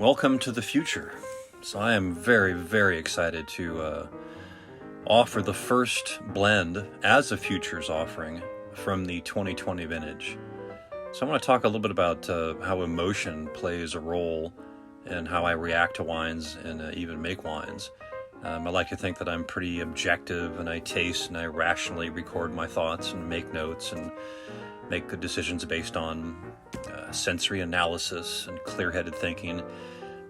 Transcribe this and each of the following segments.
Welcome to the future. So I am very, very excited to offer the first blend as a futures offering from the 2020 vintage. So I want to talk a little bit about how emotion plays a role in how I react to wines and even make wines. I like to think that I'm pretty objective, and I taste and I rationally record my thoughts and make notes and make good decisions based on sensory analysis and clear-headed thinking.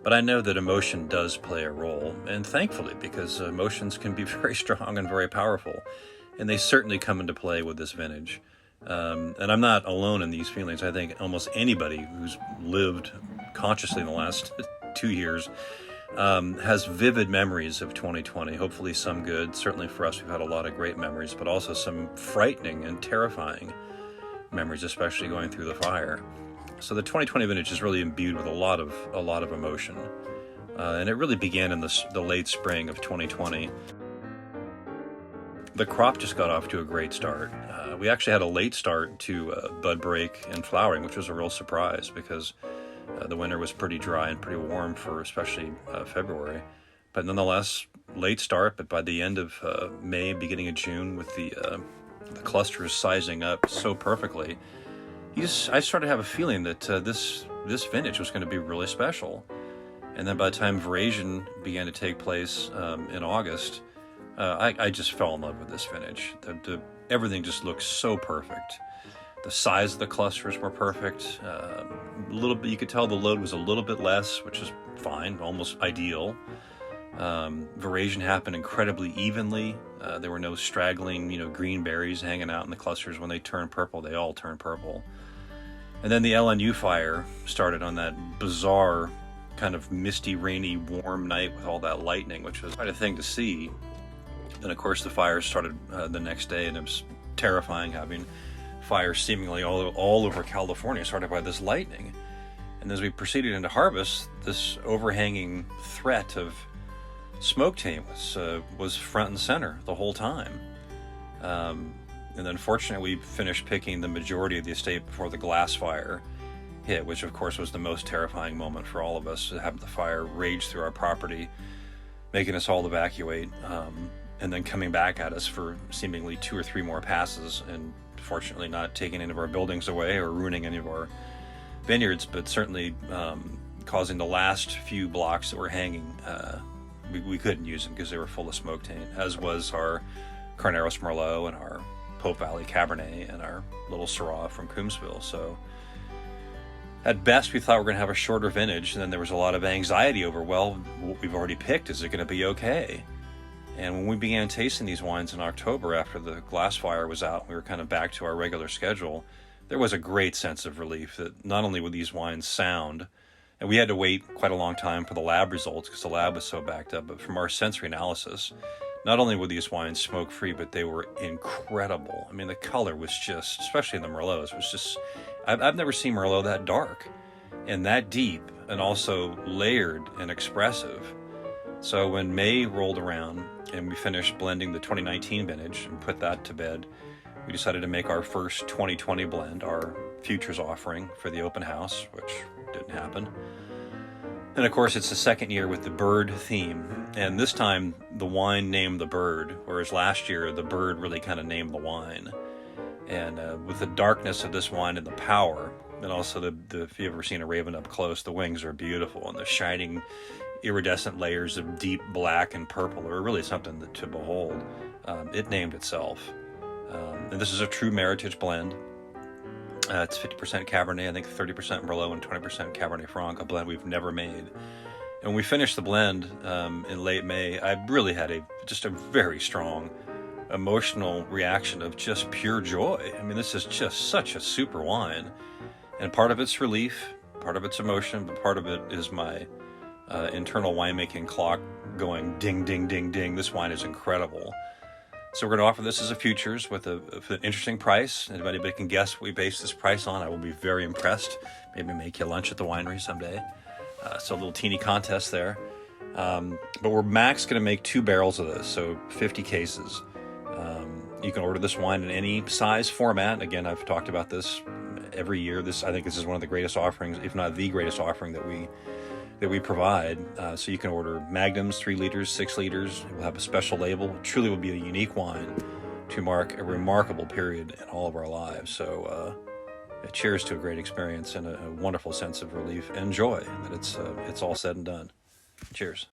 But I know that emotion does play a role, and thankfully, because emotions can be very strong and very powerful, and they certainly come into play with this vintage. And I'm not alone in these feelings. I think almost anybody who's lived consciously in the last 2 years has vivid memories of 2020, hopefully some good. Certainly for us, we've had a lot of great memories, but also some frightening and terrifying memories, especially going through the fire. So the 2020 vintage is really imbued with a lot of emotion, and it really began in the late spring of 2020. The crop just got off to a great start. We actually had a late start to bud break and flowering, which was a real surprise because the winter was pretty dry and pretty warm for especially February. But nonetheless, late start. But by the end of May, beginning of June, with the clusters sizing up so perfectly, I started to have a feeling that this vintage was going to be really special. And then by the time veraison began to take place in August, I just fell in love with this vintage. Everything just looked so perfect. The size of the clusters were perfect. A little bit, you could tell the load was a little bit less, which is fine, almost ideal. Veraison happened incredibly evenly. There were no straggling, green berries hanging out in the clusters. When they turn purple, they all turn purple. And then the LNU fire started on that bizarre kind of misty, rainy, warm night with all that lightning, which was quite a thing to see. And of course, the fire started the next day, and it was terrifying having fires seemingly all over California, started by this lightning. And as we proceeded into harvest, this overhanging threat of smoke taint was front and center the whole time. And then fortunately, we finished picking the majority of the estate before the glass fire hit, which of course was the most terrifying moment for all of us, to have the fire rage through our property, making us all evacuate, and then coming back at us for seemingly 2 or 3 more passes, and fortunately not taking any of our buildings away or ruining any of our vineyards, but certainly causing the last few blocks that were hanging, we couldn't use them because they were full of smoke taint, as was our Carneros Merlot and our Pope Valley Cabernet and our little Syrah from Coombsville. So at best, we thought we were going to have a shorter vintage, and then there was a lot of anxiety over, well, what we've already picked, is it going to be okay? And when we began tasting these wines in October after the glass fire was out, we were kind of back to our regular schedule, there was a great sense of relief that not only would these wines sound, and we had to wait quite a long time for the lab results because the lab was so backed up, but from our sensory analysis, not only were these wines smoke-free, but they were incredible. I mean, the color was just, especially in the Merlots, was just, I've never seen Merlot that dark and that deep and also layered and expressive. So when May rolled around and we finished blending the 2019 vintage and put that to bed, we decided to make our first 2020 blend, our futures offering for the open house, which didn't happen. And of course, it's the second year with the bird theme. And this time, the wine named the bird, whereas last year, the bird really kind of named the wine. And with the darkness of this wine and the power, and also if you've ever seen a Raven up close, the wings are beautiful, and the shining iridescent layers of deep black and purple are really something to behold. It named itself. And this is a true Meritage blend. It's 50% Cabernet, I think 30% Merlot, and 20% Cabernet Franc, a blend we've never made. And when we finished the blend in late May, I really had just a very strong emotional reaction of just pure joy. I mean, this is just such a super wine. And part of it's relief, part of it's emotion, but part of it is my internal winemaking clock going ding, ding, ding, ding. This wine is incredible. So we're going to offer this as a futures with an interesting price. And if anybody can guess what we base this price on, I will be very impressed. Maybe make you lunch at the winery someday. So a little teeny contest there. But we're max going to make 2 barrels of this, so 50 cases. You can order this wine in any size format. Again, I've talked about this every year. I think this is one of the greatest offerings, if not the greatest offering that we that we provide. So you can order magnums, 3 liters, 6 liters. It will have a special label. It truly will be a unique wine to mark a remarkable period in all of our lives. So cheers to a great experience and a wonderful sense of relief and joy that it's all said and done. Cheers.